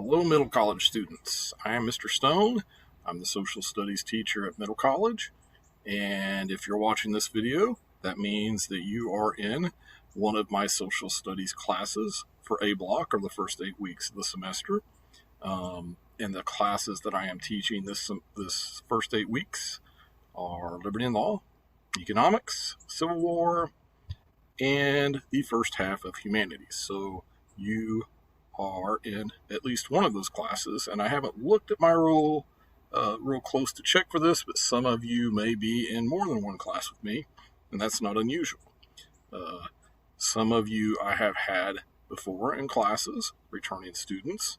Hello, middle college students. I am Mr. Stone. I'm the social studies teacher at middle college. And if you're watching this video, that means that you are in one of my social studies classes for A block, or the first 8 weeks of the semester. And the classes that I am teaching this first 8 weeks are Liberty and Law, Economics, Civil War, and the first half of Humanities. So you are in at least one of those classes, and I haven't looked at my real close to check for this, but some of you may be in more than one class with me, and that's not unusual. Some of you I have had before in classes, returning students,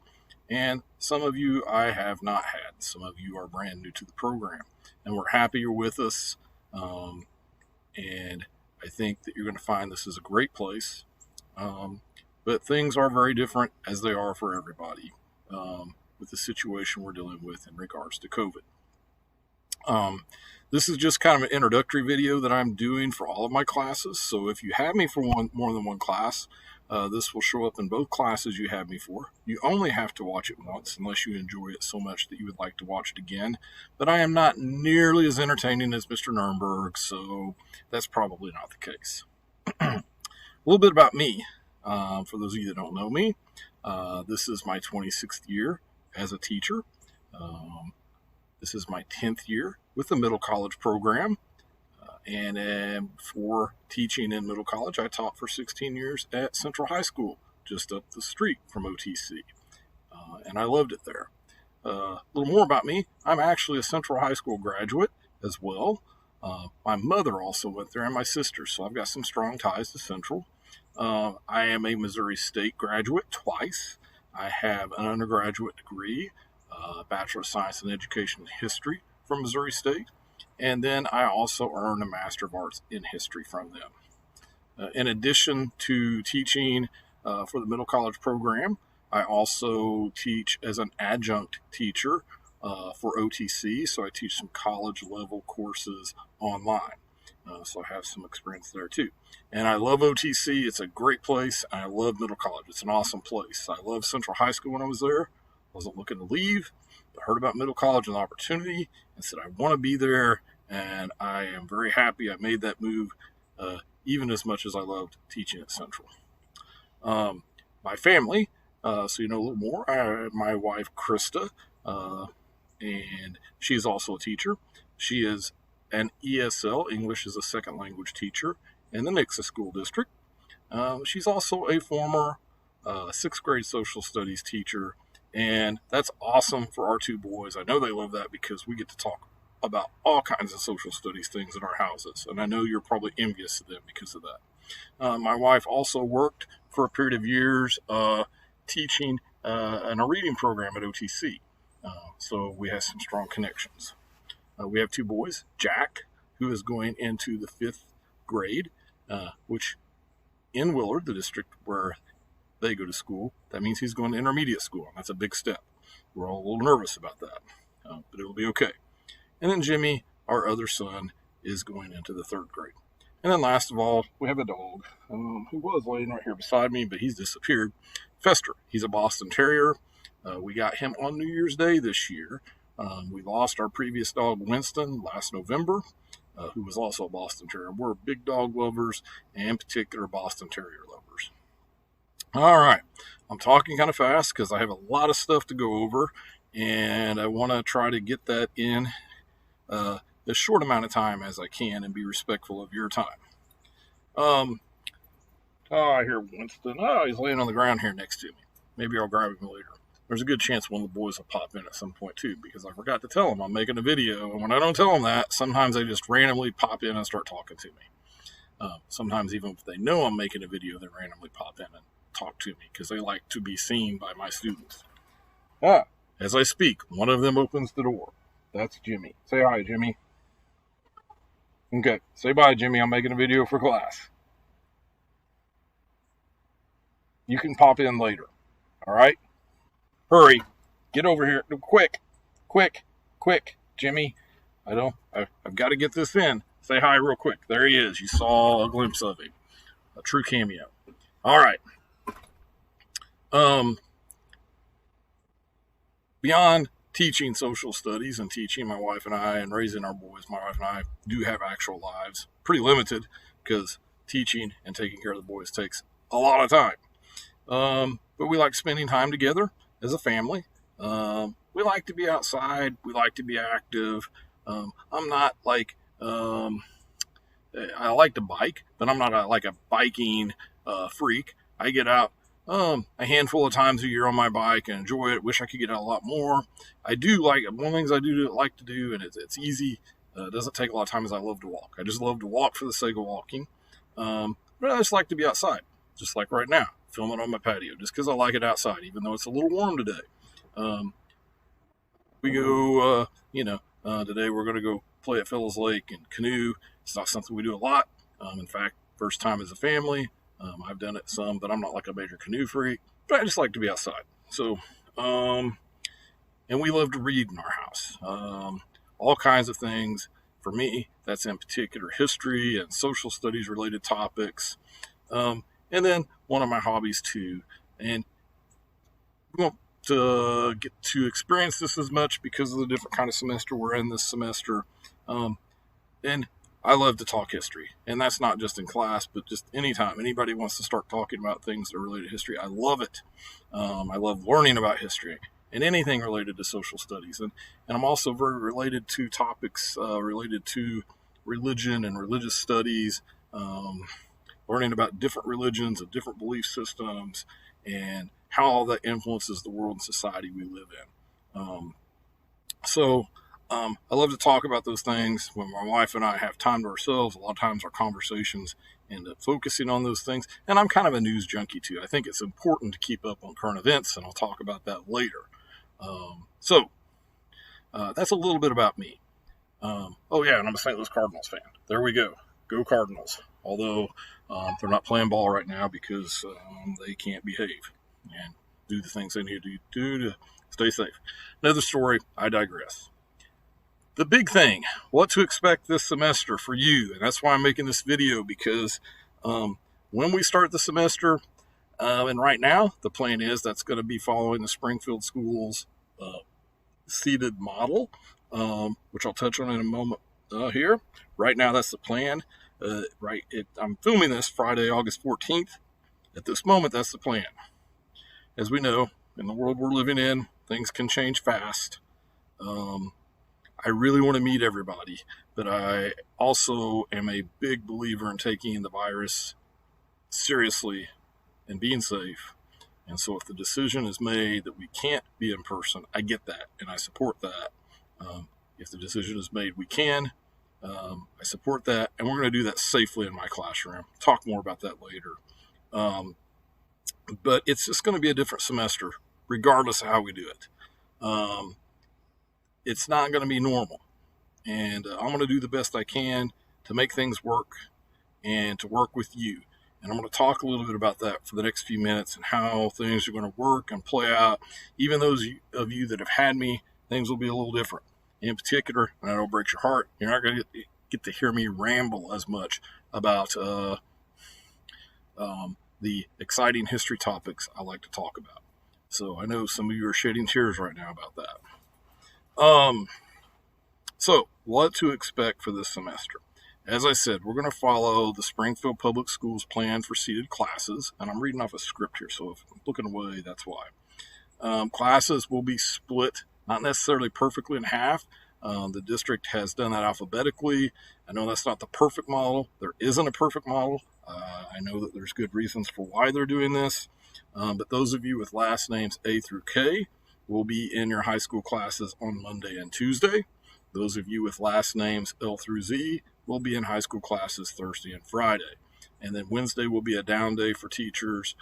and some of you I have not had. Some of you are brand new to the program, and we're happy you're with us, and I think that you're going to find this is a great place. But things are very different, as they are for everybody, with the situation we're dealing with in regards to COVID. This is just kind of an introductory video that I'm doing for all of my classes. So if you have me for more than one class, this will show up in both classes you have me for. You only have to watch it once unless you enjoy it so much that you would like to watch it again. But I am not nearly as entertaining as Mr. Nurnberg, so that's probably not the case. A little bit about me. For those of you that don't know me, this is my 26th year as a teacher. This is my 10th year with the middle college program. And for teaching in middle college, I taught for 16 years at Central High School, just up the street from OTC. And I loved it there. A little more about me. I'm actually a Central High School graduate as well. My mother also went there, and my sister, so I've got some strong ties to Central. I am a Missouri State graduate twice. I have an undergraduate degree, Bachelor of Science in Education and History from Missouri State, and then I also earned a Master of Arts in History from them. In addition to teaching for the middle college program, I also teach as an adjunct teacher for OTC, so I teach some college level courses online. So I have some experience there too. And I love OTC. It's a great place. I love middle college. It's an awesome place. I loved Central High School when I was there. Wasn't looking to leave, but heard about middle college and the opportunity and said, I want to be there. And I am very happy I made that move, even as much as I loved teaching at Central. My family, so you know a little more, my wife, Krista, and she's also a teacher. She is an ESL, English as a Second Language teacher, in the Nixa School District. She's also a former 6th grade social studies teacher, and that's awesome for our two boys. I know they love that because we get to talk about all kinds of social studies things in our houses, and I know you're probably envious of them because of that. My wife also worked for a period of years teaching in a reading program at OTC, so we have some strong connections. We have two boys, Jack, who is going into the 5th grade, which in Willard, the district where they go to school, that means he's going to intermediate school. And that's a big step. We're all a little nervous about that, but it'll be okay. And then Jimmy, our other son, is going into the 3rd grade. And then last of all, we have a dog who was laying right here beside me, but he's disappeared. Fester, he's a Boston Terrier. We got him on New Year's Day this year. We lost our previous dog, Winston, last November, who was also a Boston Terrier. We're big dog lovers, and in particular Boston Terrier lovers. All right, I'm talking kind of fast because I have a lot of stuff to go over, and I want to try to get that in as short amount of time as I can and be respectful of your time. I hear Winston. Oh, he's laying on the ground here next to me. Maybe I'll grab him later. There's a good chance one of the boys will pop in at some point too, because I forgot to tell them I'm making a video. And when I don't tell them that, sometimes they just randomly pop in and start talking to me. Sometimes even if they know I'm making a video, they randomly pop in and talk to me because they like to be seen by my students. As I speak, one of them opens the door. That's Jimmy. Say hi, Jimmy. Okay, say bye, Jimmy. I'm making a video for class. You can pop in later. All right? Hurry, get over here, quick, Jimmy. I've got to get this in. Say hi real quick. There he is. You saw a glimpse of him. A true cameo. All right. beyond teaching social studies and teaching my wife and I and raising our boys, my wife and I do have actual lives, pretty limited because teaching and taking care of the boys takes a lot of time. But we like spending time together as a family. We like to be outside. We like to be active. I'm not like, I like to bike, but I'm not like a biking freak. I get out a handful of times a year on my bike and enjoy it. Wish I could get out a lot more. I do like, one of the things I do like to do, and it's easy. It doesn't take a lot of time, is I love to walk. I just love to walk for the sake of walking. But I just like to be outside, just like right now, filming on my patio, just because I like it outside, even though it's a little warm today. We go, today we're going to go play at Fellows Lake and canoe. It's not something we do a lot. In fact, first time as a family. I've done it some, but I'm not like a major canoe freak. But I just like to be outside. So, and we love to read in our house. All kinds of things. For me, that's in particular history and social studies related topics. And then one of my hobbies too. And we won't get to experience this as much because of the different kind of semester we're in this semester. And I love to talk history, and that's not just in class, but just anytime anybody wants to start talking about things that are related to history, I love it. I love learning about history and anything related to social studies. And I'm also very related to topics related to religion and religious studies, learning about different religions and different belief systems and how all that influences the world and society we live in. I love to talk about those things when my wife and I have time to ourselves. A lot of times our conversations end up focusing on those things. And I'm kind of a news junkie too. I think it's important to keep up on current events, and I'll talk about that later. That's a little bit about me. And I'm a St. Louis Cardinals fan. There we go. Go Cardinals. Although they're not playing ball right now because they can't behave and do the things they need to do to stay safe. Another story, I digress. The big thing, what to expect this semester for you, and that's why I'm making this video, because when we start the semester, and right now the plan is that's going to be following the Springfield Schools seated model, which I'll touch on in a moment here. Right now that's the plan. I'm filming this Friday, August 14th. At this moment, that's the plan. As we know, in the world we're living in, things can change fast. I really want to meet everybody, but I also am a big believer in taking the virus seriously and being safe. And so if the decision is made that we can't be in person, I get that and I support that. If the decision is made we can, I support that, and we're going to do that safely in my classroom. Talk more about that later. But it's just going to be a different semester, regardless of how we do it. It's not going to be normal. And I'm going to do the best I can to make things work and to work with you. And I'm going to talk a little bit about that for the next few minutes and how things are going to work and play out. Even those of you that have had me, things will be a little different. In particular, and that'll break your heart, you're not going to get to hear me ramble as much about the exciting history topics I like to talk about. So I know some of you are shedding tears right now about that. So what to expect for this semester? As I said, we're going to follow the Springfield Public Schools plan for seated classes, and I'm reading off a script here, so if I'm looking away, that's why. Classes will be split, not necessarily perfectly in half. The district has done that alphabetically. I know that's not the perfect model. There isn't a perfect model. I know that there's good reasons for why they're doing this, but those of you with last names A through K will be in your high school classes on Monday and Tuesday. Those of you with last names L through Z will be in high school classes Thursday and Friday. And then Wednesday will be a down day for teachers.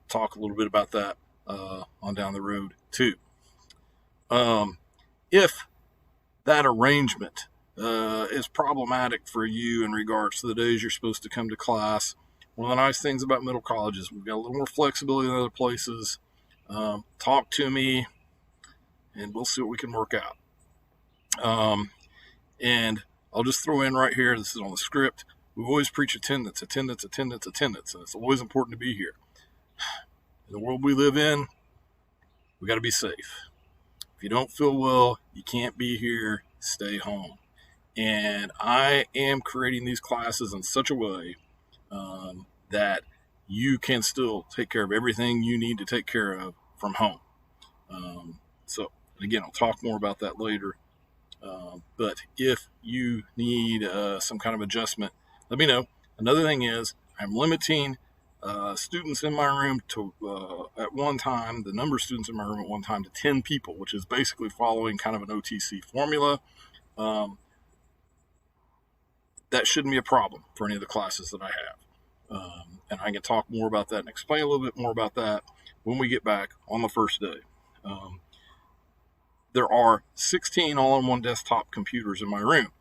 Talk a little bit about that on down the road too. If that arrangement is problematic for you in regards to the days you're supposed to come to class, one of the nice things about middle college is we've got a little more flexibility than other places. Talk to me and we'll see what we can work out. And I'll just throw in right here, this is on the script, we always preach attendance, and it's always important to be here. In the world we live in, We got to be safe. If you don't feel well, you can't be here, stay home. And I am creating these classes in such a way that you can still take care of everything you need to take care of from home. So, again, I'll talk more about that later. But if you need some kind of adjustment, let me know. Another thing is, I'm limiting students in my room to, at one time, the number of students in my room at one time to 10 people, which is basically following kind of an OTC formula. That shouldn't be a problem for any of the classes that I have. And I can talk more about that and explain a little bit more about that when we get back on the first day. There are 16 all-in-one desktop computers in my room,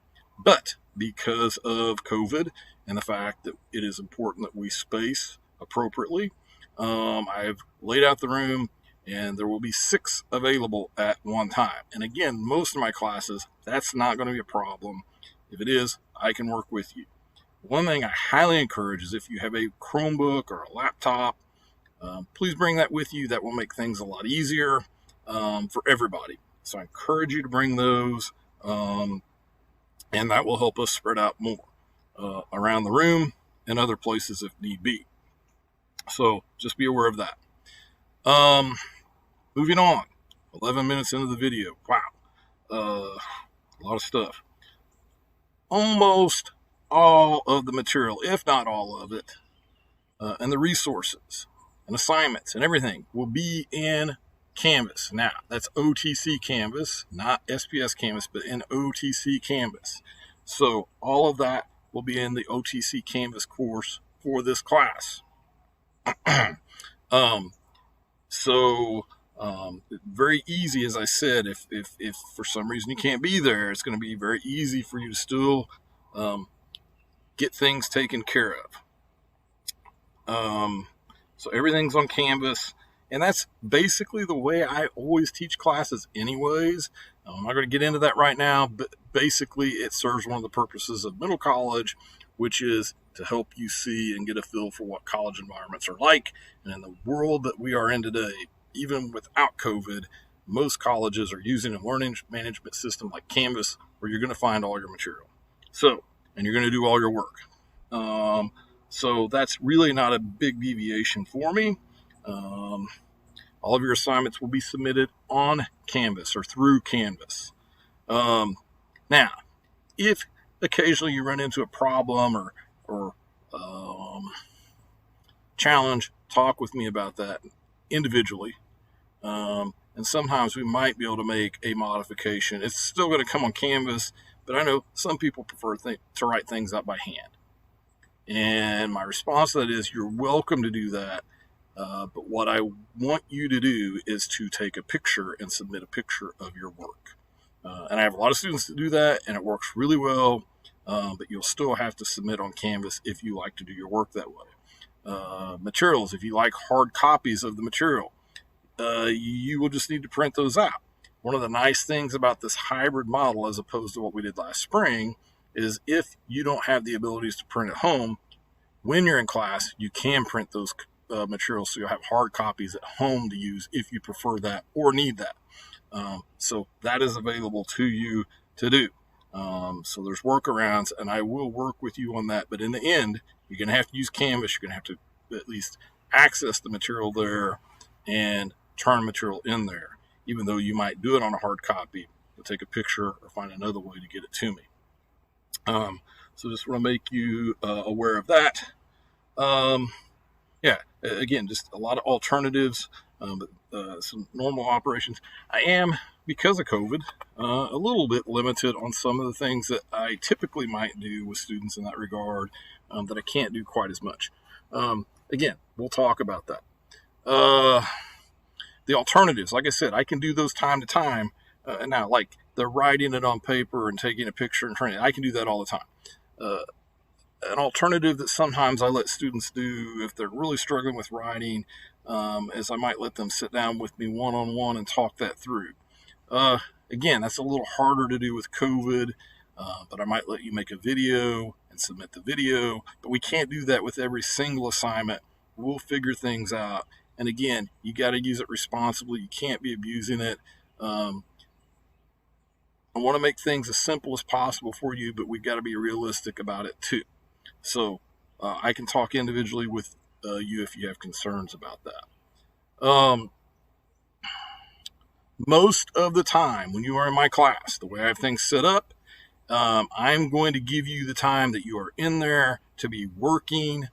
but because of COVID and the fact that it is important that we space appropriately, I've laid out the room and there will be 6 available at one time. And again, most of my classes, that's not going to be a problem. If it is, I can work with you. One thing I highly encourage is if you have a Chromebook or a laptop, please bring that with you. That will make things a lot easier for everybody. So I encourage you to bring those, and that will help us spread out more around the room and other places if need be. So just be aware of that. Moving on, 11 minutes into the video. Wow, a lot of stuff. Almost all of the material, if not all of it, and the resources and assignments and everything will be in Canvas. Now, that's OTC Canvas, not SPS Canvas, but in OTC Canvas. So all of that will be in the OTC Canvas course for this class. Very easy, as I said, if for some reason you can't be there, it's going to be very easy for you to still get things taken care of. So everything's on Canvas, and that's basically the way I always teach classes anyways. I'm not going to get into that right now, but basically it serves one of the purposes of middle college, which is to help you see and get a feel for what college environments are like. And in the world that we are in today, even without COVID, most colleges are using a learning management system like Canvas, where you're going to find all your material. And you're going to do all your work. So that's really not a big deviation for me. All of your assignments will be submitted on Canvas or through Canvas. Now, if occasionally you run into a problem or challenge, talk with me about that individually. And sometimes we might be able to make a modification. It's still going to come on Canvas, but I know some people prefer to write things out by hand. And my response to that is, you're welcome to do that. But what I want you to do is to take a picture and submit a picture of your work. And I have a lot of students that do that, and it works really well. But you'll still have to submit on Canvas if you like to do your work that way. Materials, if you like hard copies of the material, you will just need to print those out. One of the nice things about this hybrid model, as opposed to what we did last spring, is if you don't have the abilities to print at home, when you're in class, you can print those materials, so you'll have hard copies at home to use if you prefer that or need that. So that is available to you to do. So there's workarounds, and I will work with you on that. But in the end, you're going to have to use Canvas. You're going to have to at least access the material there and turn material in there. Even though you might do it on a hard copy, you'll take a picture or find another way to get it to me. So just want to make you aware of that. Again, just a lot of alternatives, but some normal operations. I am, because of COVID, a little bit limited on some of the things that I typically might do with students in that regard, that I can't do quite as much. Again, we'll talk about that. The alternatives, like I said, I can do those time to time. Now, like the writing it on paper and taking a picture and turning it, I can do that all the time. An alternative that sometimes I let students do if they're really struggling with writing, is I might let them sit down with me one-on-one and talk that through. Again, that's a little harder to do with COVID, but I might let you make a video and submit the video, but we can't do that with every single assignment. We'll figure things out, And again, you got to use it responsibly. You can't be abusing it. I want to make things as simple as possible for you, but we've got to be realistic about it too. So I can talk individually with you if you have concerns about that. Most of the time when you are in my class, the way I have things set up, I'm going to give you the time that you are in there to be working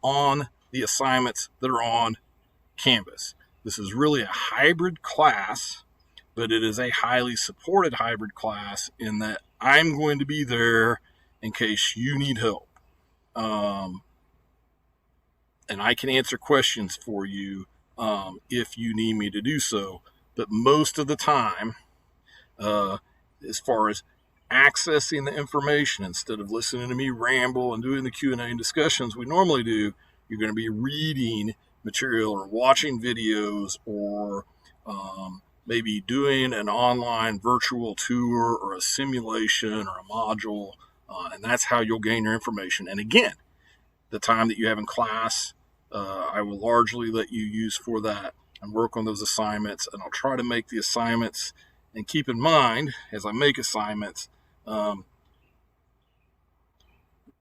on the assignments that are on Canvas. This is really a hybrid class, but it is a highly supported hybrid class in that I'm going to be there in case you need help. And I can answer questions for you if you need me to do so. But most of the time, as far as accessing the information, instead of listening to me ramble and doing the Q&A and discussions we normally do, you're going to be reading material or watching videos or maybe doing an online virtual tour or a simulation or a module, and that's how you'll gain your information. And again, the time that you have in class, I will largely let you use for that and work on those assignments. And I'll try to make the assignments, and keep in mind as I make assignments,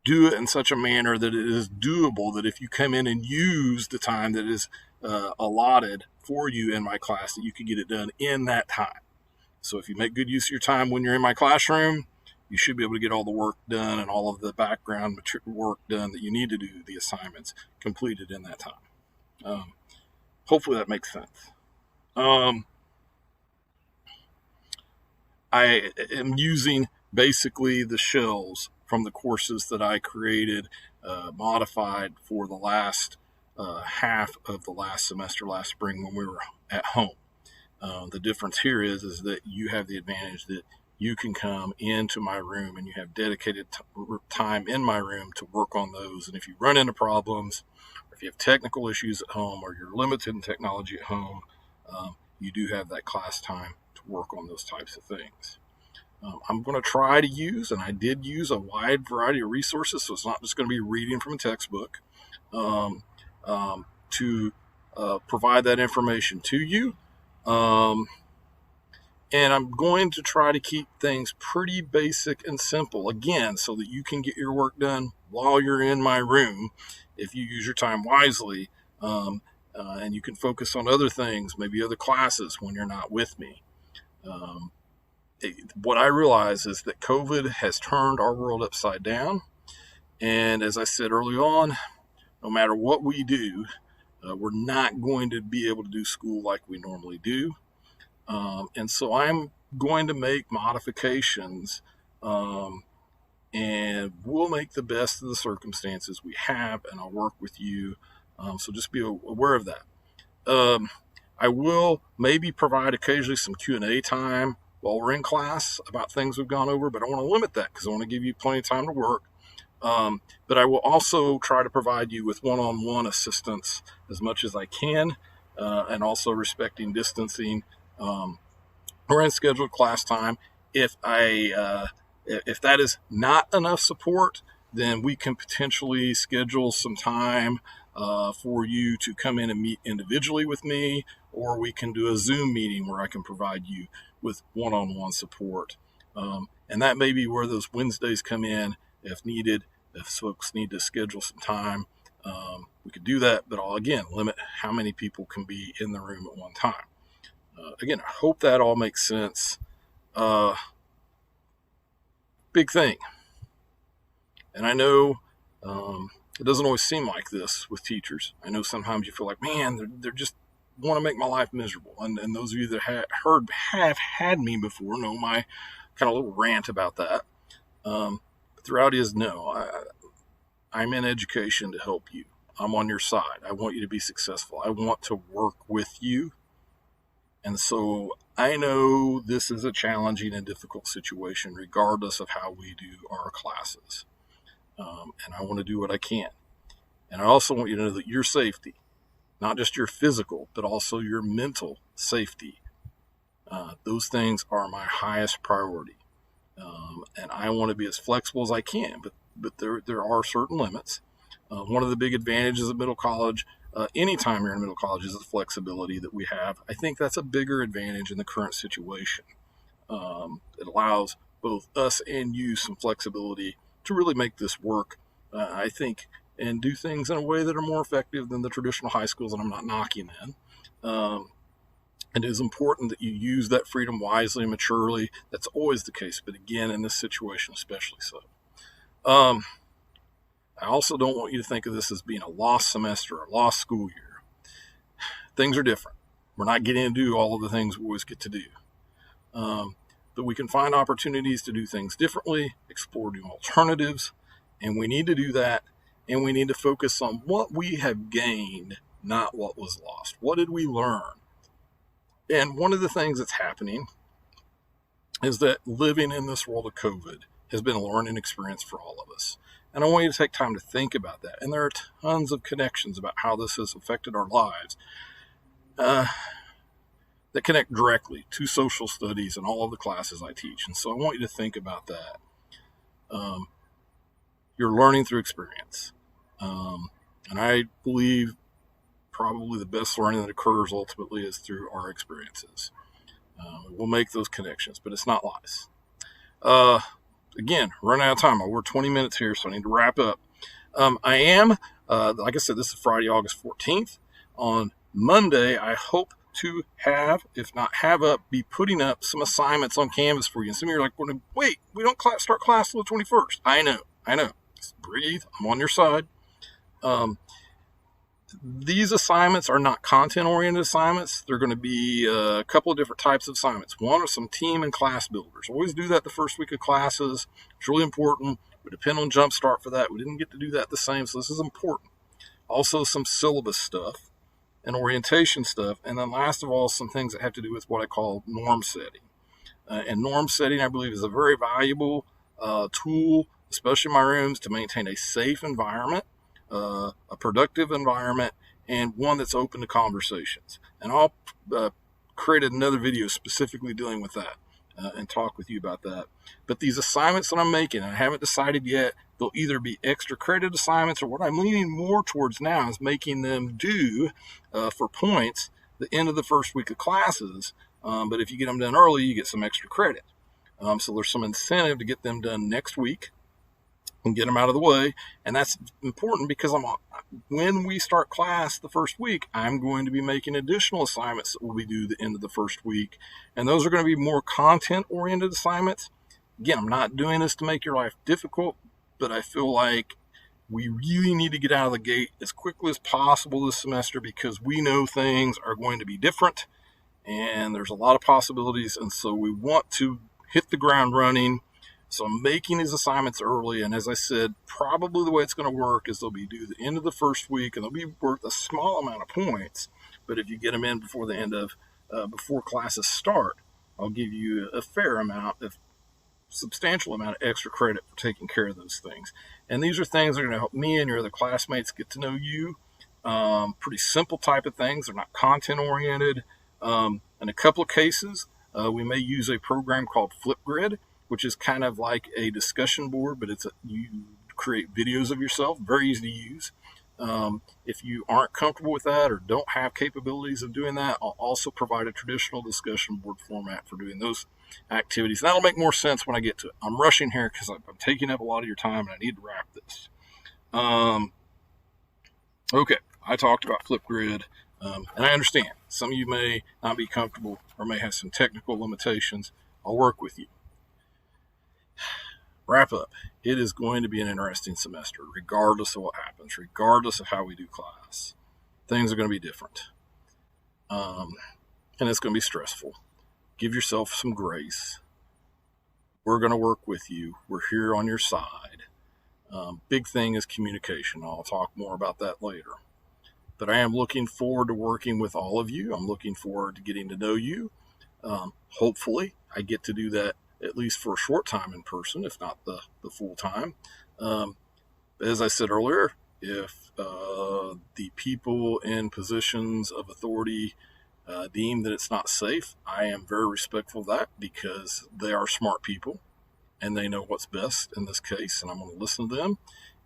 do it in such a manner that it is doable, that if you come in and use the time that is allotted for you in my class, that you can get it done in that time. So if you make good use of your time when you're in my classroom, you should be able to get all the work done and all of the background work done that you need to do the assignments completed in that time. Hopefully that makes sense. I am using basically the shells from the courses that I created, modified for the last half of the last semester, last spring when we were at home. The difference here is that you have the advantage that you can come into my room and you have dedicated time in my room to work on those. And if you run into problems, or if you have technical issues at home, or you're limited in technology at home, you do have that class time to work on those types of things. I'm going to try to use, and I did use, a wide variety of resources, so it's not just going to be reading from a textbook, to provide that information to you. And I'm going to try to keep things pretty basic and simple, again, so that you can get your work done while you're in my room if you use your time wisely, and you can focus on other things, maybe other classes when you're not with me. What I realize is that COVID has turned our world upside down. And as I said early on, no matter what we do, we're not going to be able to do school like we normally do. And so I'm going to make modifications, and we'll make the best of the circumstances we have, and I'll work with you. So just be aware of that. I will maybe provide occasionally some Q&A time while we're in class about things we've gone over, but I want to limit that because I want to give you plenty of time to work. But I will also try to provide you with one-on-one assistance as much as I can, and also respecting distancing or in scheduled class time. If that is not enough support, then we can potentially schedule some time for you to come in and meet individually with me, or we can do a Zoom meeting where I can provide you with one-on-one support. And that may be where those Wednesdays come in if needed. If folks need to schedule some time, we could do that, but I'll again limit how many people can be in the room at one time. Again, I hope that all makes sense. Big thing. And I know it doesn't always seem like this with teachers. I know sometimes you feel like, man, they're just want to make my life miserable. And those of you that have had me before know my kind of little rant about that. But the reality is, no, I'm in education to help you. I'm on your side. I want you to be successful. I want to work with you. And so I know this is a challenging and difficult situation, regardless of how we do our classes. And I want to do what I can. And I also want you to know that your safety, not just your physical, but also your mental safety, those things are my highest priority. And I want to be as flexible as I can, but there are certain limits. One of the big advantages of middle college anytime you're in middle college is the flexibility that we have. I think that's a bigger advantage in the current situation. It allows both us and you some flexibility to really make this work, I think, and do things in a way that are more effective than the traditional high schools, and I'm not knocking them. It is important that you use that freedom wisely and maturely. That's always the case, but again, in this situation, especially so. I also don't want you to think of this as being a lost semester or a lost school year. Things are different. We're not getting to do all of the things we always get to do. But we can find opportunities to do things differently, explore new alternatives, and we need to do that, and we need to focus on what we have gained, not what was lost. What did we learn? And one of the things that's happening is that living in this world of COVID has been a learning experience for all of us. And I want you to take time to think about that. And there are tons of connections about how this has affected our lives that connect directly to social studies and all of the classes I teach. And so I want you to think about that. You're learning through experience. And I believe probably the best learning that occurs ultimately is through our experiences. We'll make those connections, but it's not lies. Again, running out of time. We're 20 minutes here, so I need to wrap up. I am, like I said, this is Friday, August 14th. On Monday, I hope to have, if not have up, be putting up some assignments on Canvas for you. And some of you are like, wait, we don't start class till the 21st. I know. Just breathe. I'm on your side. These assignments are not content-oriented assignments. They're going to be a couple of different types of assignments. One are some team and class builders. Always do that the first week of classes. It's really important. We depend on Jumpstart for that. We didn't get to do that the same, so this is important. Also, some syllabus stuff and orientation stuff. And then last of all, some things that have to do with what I call norm setting. And norm setting, I believe, is a very valuable tool, especially in my rooms, to maintain a safe environment, a productive environment, and one that's open to conversations. And I'll create another video specifically dealing with that and talk with you about that. But these assignments that I'm making, I haven't decided yet, they'll either be extra credit assignments, or what I'm leaning more towards now is making them due for points the end of the first week of classes. But if you get them done early, you get some extra credit. So there's some incentive to get them done next week and get them out of the way. And that's important because when we start class the first week, I'm going to be making additional assignments that will be due the end of the first week. And those are going to be more content-oriented assignments. Again, I'm not doing this to make your life difficult, but I feel like we really need to get out of the gate as quickly as possible this semester because we know things are going to be different and there's a lot of possibilities. And so we want to hit the ground running. So I'm making these assignments early, and as I said, probably the way it's going to work is they'll be due the end of the first week, and they'll be worth a small amount of points. But if you get them in before the end of before classes start, I'll give you a fair amount, a substantial amount of extra credit for taking care of those things. And these are things that are going to help me and your other classmates get to know you. Pretty simple type of things. They're not content oriented. In a couple of cases, we may use a program called Flipgrid, which is kind of like a discussion board, but you create videos of yourself, very easy to use. If you aren't comfortable with that or don't have capabilities of doing that, I'll also provide a traditional discussion board format for doing those activities. That'll make more sense when I get to it. I'm rushing here because I'm taking up a lot of your time and I need to wrap this. Okay, I talked about Flipgrid, and I understand some of you may not be comfortable or may have some technical limitations. I'll work with you. Wrap up. It is going to be an interesting semester, regardless of what happens, regardless of how we do class. Things are going to be different. And it's going to be stressful. Give yourself some grace. We're going to work with you. We're here on your side. Big thing is communication. I'll talk more about that later. But I am looking forward to working with all of you. I'm looking forward to getting to know you. Hopefully, I get to do that at least for a short time in person, if not the full time. As I said earlier, if the people in positions of authority deem that it's not safe, I am very respectful of that because they are smart people and they know what's best in this case, and I'm going to listen to them.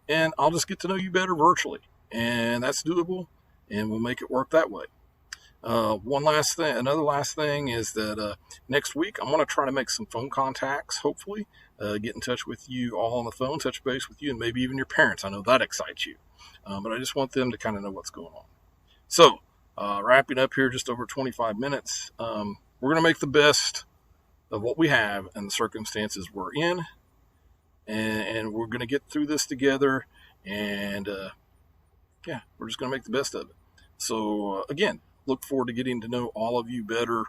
And I'll just get to know you better virtually, and that's doable. and we'll make it work that way. Another last thing is that next week I'm going to try to make some phone contacts, hopefully, get in touch with you all on the phone, touch base with you, and maybe even your parents. I know that excites you, but I just want them to kind of know what's going on. So, wrapping up here, just over 25 minutes, we're going to make the best of what we have and the circumstances we're in, and we're going to get through this together, and yeah, we're just going to make the best of it. So, again, look forward to getting to know all of you better,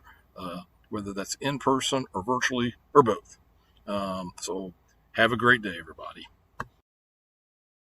whether that's in person or virtually or both. So have a great day, everybody.